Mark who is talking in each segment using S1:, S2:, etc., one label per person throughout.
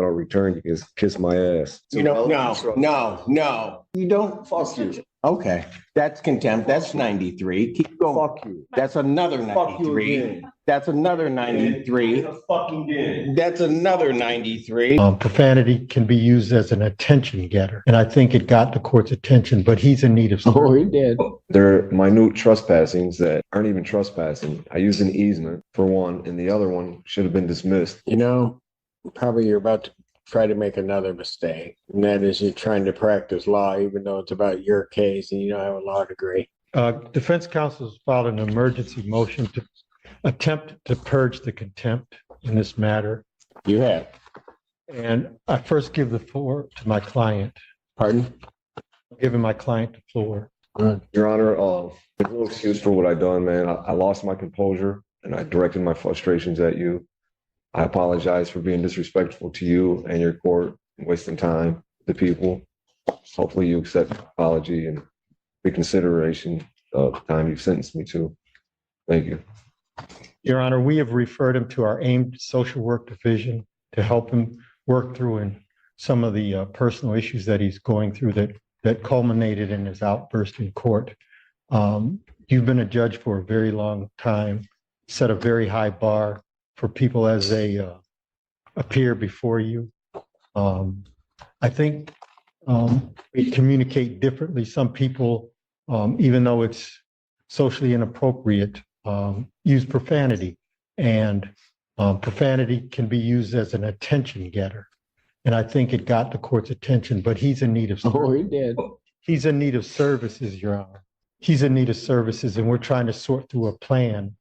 S1: I'll return. You can kiss my ass.
S2: You don't, no. You don't.
S1: Fuck you.
S2: Okay. That's contempt. That's 93. Keep going.
S1: Fuck you.
S2: That's another
S1: Fuck you
S2: 93.
S1: again.
S2: That's another 93.
S1: Fucking again.
S2: That's another 93.
S3: Profanity can be used as an attention getter. And I think it got the court's attention, but he's in need of
S2: Oh,
S3: service.
S2: he did.
S1: They're minute trespassings that aren't even trespassing. I used an easement for one, and the other one should have been dismissed.
S2: You know, probably you're about to try to make another mistake. And that is you're trying to practice law, even though it's about your case and you don't have a law degree.
S3: Defense counsel has filed an emergency motion to attempt to purge the contempt in this matter.
S2: You have.
S3: And I first give the floor to my client.
S2: Pardon?
S3: I'm giving my client the floor.
S1: Your Honor, there's no excuse for what I done, man. I lost my composure and I directed my frustrations at you. I apologize for being disrespectful to you and your court and wasting time, the people. Hopefully you accept my apology and reconsideration of the time you've sentenced me to. Thank you.
S3: Your Honor, we have referred him to our aimed social work division to help him work through in some of the personal issues that he's going through that culminated in his outburst in court. You've been a judge for a very long time, set a very high bar for people as they appear before you. I think we communicate differently. Some people, even though it's socially inappropriate, use profanity, and profanity can be used as an attention getter. And I think it got the court's attention, but he's in need of service.
S2: Oh, he did.
S3: He's in need of services, Your Honor. He's in need of services, and we're trying to sort through a plan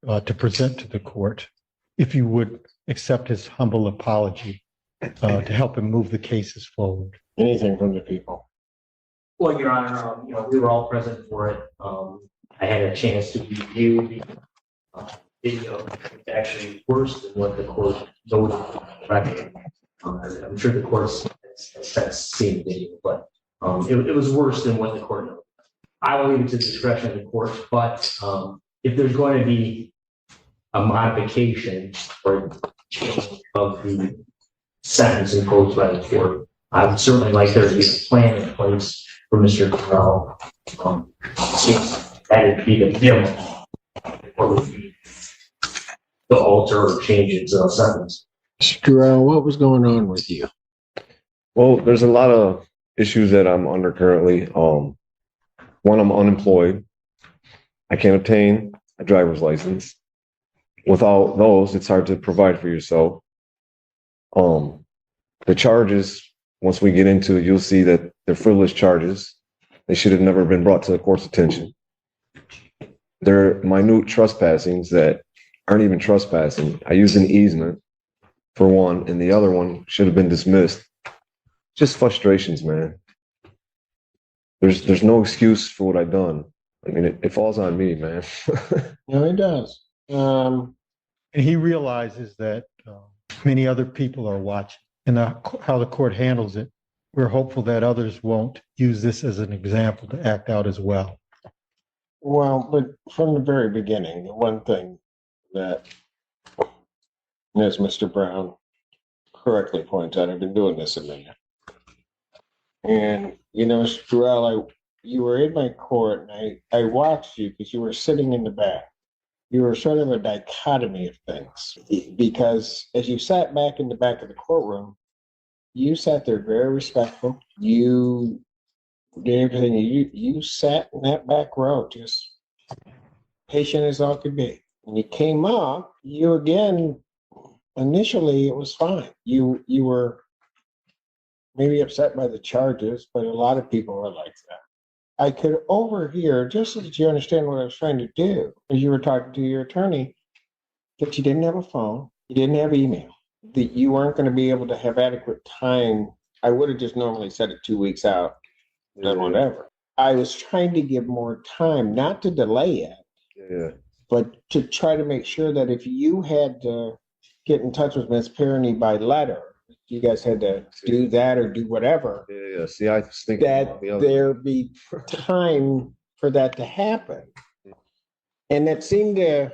S3: to present to the court. If you would accept his humble apology to help him move the cases forward.
S2: Anything from the people.
S4: Well, Your Honor, we were all present for it. I had a chance to review the video. It's actually worse than what the court noted. I'm sure the court's has seen the video, but it was worse than what the court noted. I will leave it to the discretion of the court, but if there's going to be a modification or change of the sentence imposed by the court, I would certainly like there to be a plan in place for Mr. Corral. That would be the minimum. What would be to alter or change its sentence?
S2: Mr. What was going on with you?
S1: Well, there's a lot of issues that I'm under currently. One, I'm unemployed. I can't obtain a driver's license. Without those, it's hard to provide for yourself. The charges, once we get into it, you'll see that they're frivolous charges. They should have never been brought to the court's attention. They're minute trespassings that aren't even trespassing. I used an easement for one, and the other one should have been dismissed. Just frustrations, man. There's no excuse for what I've done. I mean, it falls on me, man.
S2: No, it does.
S3: And he realizes that many other people are watching, and how the court handles it. We're hopeful that others won't use this as an example to act out as well.
S2: Well, but from the very beginning, the one thing that, as Mr. Brown correctly points out, I've been doing this a minute. And, Mr. Terrell, you were in my court, and I watched you because you were sitting in the back. You were sort of a dichotomy of things, because as you sat back in the back of the courtroom, you sat there very respectful. You did everything. You sat in that back row, just patient as all could be. When you came up, you again, initially it was fine. You were maybe upset by the charges, but a lot of people were like that. I could overhear, just so that you understand what I was trying to do, as you were talking to your attorney, that you didn't have a phone, you didn't have email, that you weren't going to be able to have adequate time. I would have just normally said it 2 weeks out, then whatever. I was trying to give more time, not to delay it, but to try to make sure that if you had to get in touch with Ms. Perrine by letter, you guys had to do that or do whatever.
S1: Yeah. See, I was thinking
S2: that there be time for that to happen. And that seemed to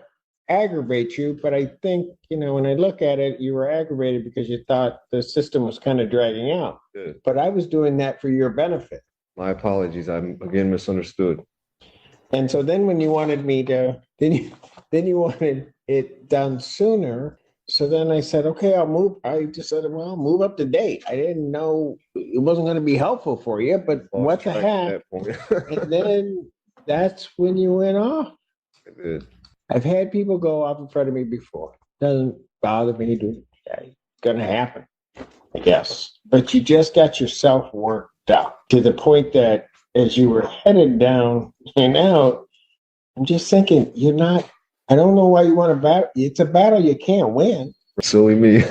S2: aggravate you, but I think, when I look at it, you were aggravated because you thought the system was kind of dragging out.
S1: Good.
S2: But I was doing that for your benefit.
S1: My apologies. I'm again misunderstood.
S2: And so then when you wanted me to, then you wanted it done sooner. So then I said, okay, I'll move. I just said, well, move up to date. I didn't know it wasn't going to be helpful for you, but what the
S1: Lost track
S2: heck?
S1: at that point.
S2: And then that's when you went off.
S1: I did.
S2: I've had people go off in front of me before. Doesn't bother me. It's going to happen, I guess. But you just got yourself worked out to the point that as you were headed down and out, I'm just thinking, I don't know why you want to battle. It's a battle you can't win.
S1: Silly me.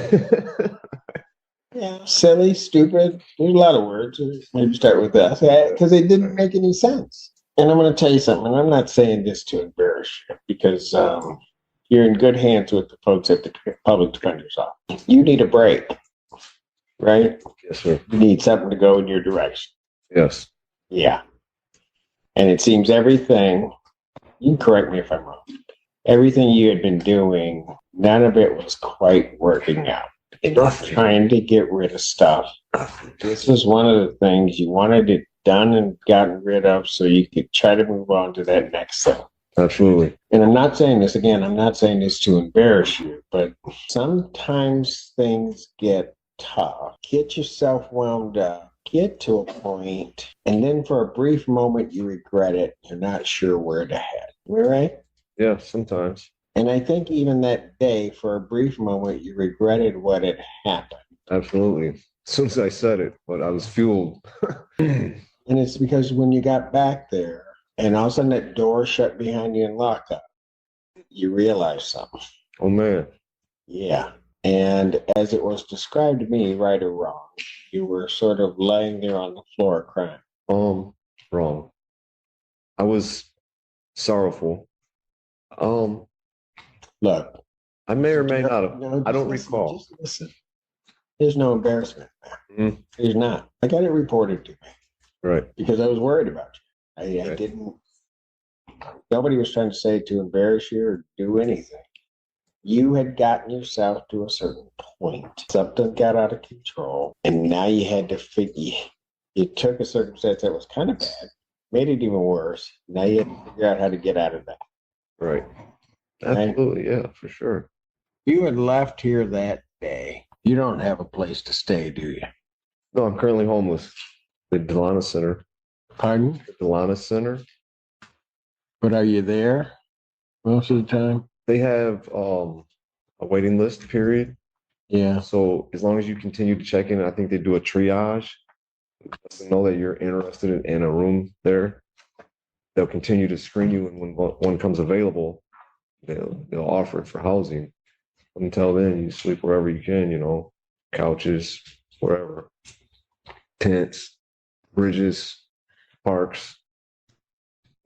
S2: Yeah, silly, stupid. There's a lot of words. Maybe start with that because it didn't make any sense. And I'm going to tell you something. And I'm not saying this to embarrass you because you're in good hands with the folks at the public defender's office. You need a break, right?
S1: Yes, sir.
S2: You need something to go in your direction.
S1: Yes.
S2: Yeah. And it seems everything, you can correct me if I'm wrong, everything you had been doing, none of it was quite working out. Trying to get rid of stuff. This is one of the things you wanted it done and gotten rid of so you could try to move on to that next thing.
S1: Absolutely.
S2: And I'm not saying this again, I'm not saying this to embarrass you, but sometimes things get tough. Get yourself wound up, get to a point, and then for a brief moment you regret it. You're not sure where to head. Am I right?
S1: Yeah, sometimes.
S2: And I think even that day, for a brief moment, you regretted what had happened.
S1: Absolutely. As soon as I said it, but I was fueled.
S2: And it's because when you got back there and all of a sudden that door shut behind you and locked up, you realized something.
S1: Oh, man.
S2: Yeah. And as it was described to me, right or wrong, you were sort of laying there on the floor crying.
S1: Wrong. I was sorrowful.
S2: Look.
S1: I may or may not have.
S2: No,
S1: I don't
S2: just
S1: recall.
S2: Just listen. There's no embarrassment.
S1: Mhm.
S2: There's not. I got it reported to me
S1: Right.
S2: because I was worried about you. I
S1: Okay.
S2: didn't. Nobody was trying to say to embarrass you or do anything. You had gotten yourself to a certain point. Something got out of control, and now you had to figure. You took a circumstance that was kind of bad, made it even worse. Now you had to figure out how to get out of that.
S1: Right.
S2: Right.
S1: Absolutely. Yeah, for sure.
S2: You had left here that day. You don't have a place to stay, do you?
S1: No, I'm currently homeless. The Delana Center.
S2: Pardon?
S1: The Delana Center.
S2: But are you there most of the time?
S1: They have a waiting list period.
S2: Yeah.
S1: So as long as you continue to check in, I think they do a triage. To know that you're interested in a room there. They'll continue to screen you, and when one comes available, they'll offer it for housing. Until then, you sleep wherever you can, couches, wherever, tents, bridges, parks.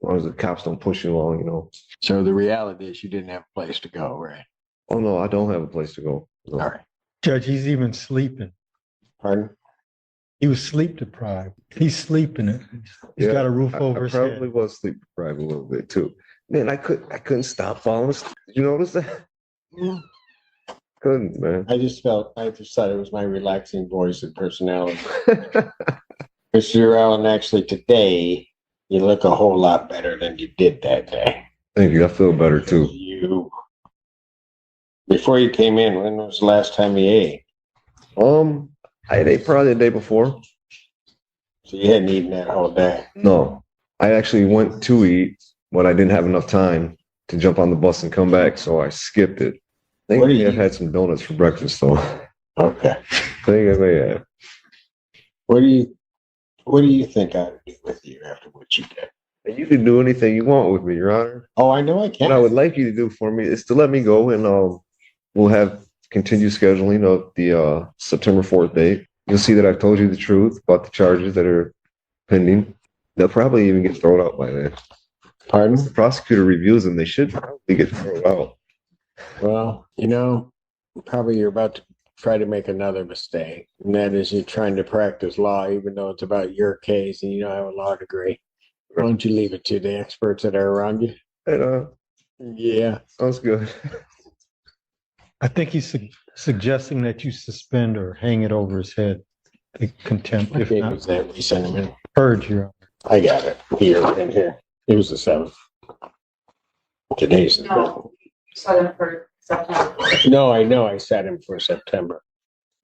S1: As long as the cops don't push you along,
S2: So the reality is you didn't have a place to go, right?
S1: Oh no, I don't have a place to go. No.
S2: All right.
S3: Judge, he's even sleeping.
S2: Pardon?
S3: He was sleep deprived. He's sleeping it. He's
S1: Yeah,
S3: got a roof
S1: I
S3: over his
S1: probably
S3: head.
S1: was sleep deprived a little bit too. Man, I couldn't stop falling asleep. Did you notice that?
S2: Yeah.
S1: Couldn't, man.
S2: I just thought it was my relaxing voice and personality. Mr. Allen, actually today, you look a whole lot better than you did that day.
S1: Thank you. I feel better too.
S2: Before you came in, when was the last time you ate?
S1: I ate probably the day before.
S2: So you hadn't eaten that whole day.
S1: No, I actually went to eat, but I didn't have enough time to jump on the bus and come back, so I skipped it. I think
S2: What do
S1: I may have
S2: you-
S1: had some donuts for breakfast, though.
S2: Okay.
S1: I think I may have.
S2: What do you think I would do with you after what you did?
S1: And you can do anything you want with me, Your Honor.
S2: Oh, I know I can.
S1: What I would like you to do for me is to let me go, and we'll have continued scheduling of the September 4th date. You'll see that I've told you the truth about the charges that are pending. They'll probably even get thrown out by then.
S2: Pardon?
S1: The prosecutor reviews them. They should probably get thrown out.
S2: Well, probably you're about to try to make another mistake, and that is you're trying to practice law, even though it's about your case and you don't have a law degree. Why don't you leave it to the experts that are around you?
S1: And
S2: Yeah.
S1: Sounds good.
S3: I think he's suggesting that you suspend or hang it over his head. The contempt, if
S2: Okay,
S3: not
S2: was that resentment?
S3: purge, Your Honor.
S2: I got it here and here. It was the 7th. Today's the
S5: No. Set him for September.
S2: No, I know I set him for September,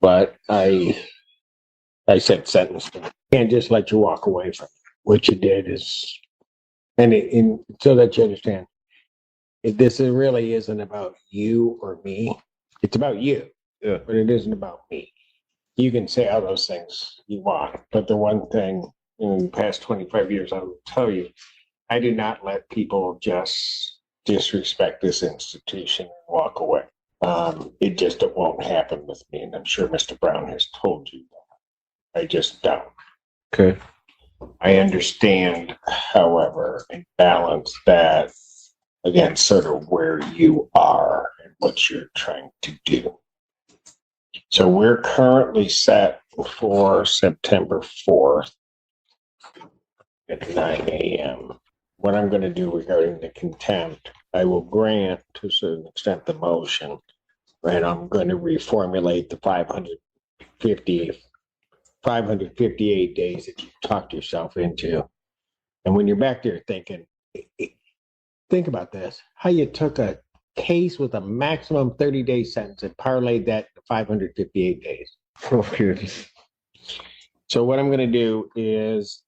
S2: but I said sentence. Can't just let you walk away from it. What you did is, and so that you understand, this really isn't about you or me. It's about you,
S1: Yeah.
S2: but it isn't about me. You can say all those things you want, but the one thing in the past 25 years, I will tell you, I do not let people just disrespect this institution and walk away. It won't happen with me, and I'm sure Mr. Brown has told you that. I just don't.
S1: Okay.
S2: I understand, however, and balance that against sort of where you are and what you're trying to do. So we're currently set for September 4th at 9 a.m. What I'm going to do regarding the contempt, I will grant to a certain extent the motion, and I'm going to reformulate the 558 days that you talked yourself into. And when you're back there thinking, think about this, how you took a case with a maximum 30-day sentence and parlayed that to 558 days.
S1: Oh, goodness.
S2: So what I'm going to do is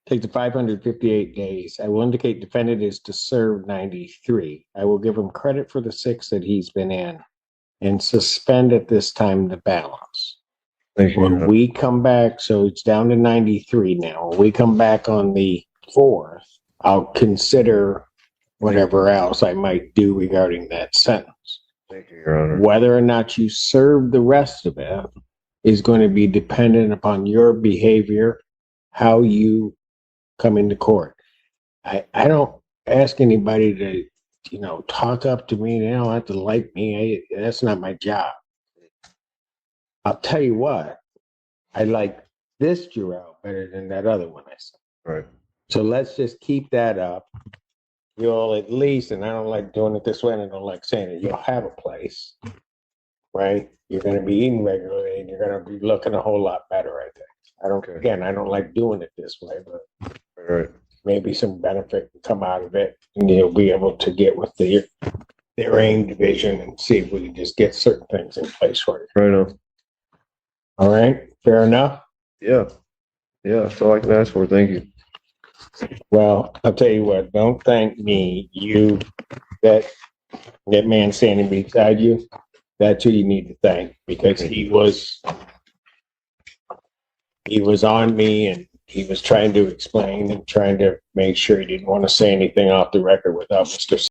S2: take the 558 days. I will indicate defendant is to serve 93. I will give him credit for the 6 that he's been in and suspend at this time the balance.
S1: Thank you.
S2: When we come back, so it's down to 93 now. When we come back on the 4th, I'll consider whatever else I might do regarding that sentence.
S1: Thank you, Your Honor.
S2: Whether or not you serve the rest of it is going to be dependent upon your behavior, how you come into court. I don't ask anybody to, talk up to me. They don't have to like me. That's not my job. I'll tell you what, I like this Jarrell better than that other one I saw.
S1: Right.
S2: So let's just keep that up. You'll at least, and I don't like doing it this way, and I don't like saying it, you'll have a place, right? You're going to be eating regularly, and you're going to be looking a whole lot better, I think.
S1: Okay.
S2: Again, I don't like doing it this way, but
S1: Right.
S2: maybe some benefit can come out of it, and you'll be able to get with their aim division and see if we can just get certain things in place for you.
S1: Right on.
S2: All right, fair enough.
S1: Yeah. Yeah. That's all I can ask for. Thank you.
S2: Well, I'll tell you what, don't thank me. That man standing beside you, that's who you need to thank, because he was on me, and he was trying to explain and trying to make sure he didn't want to say anything off the record without Mr.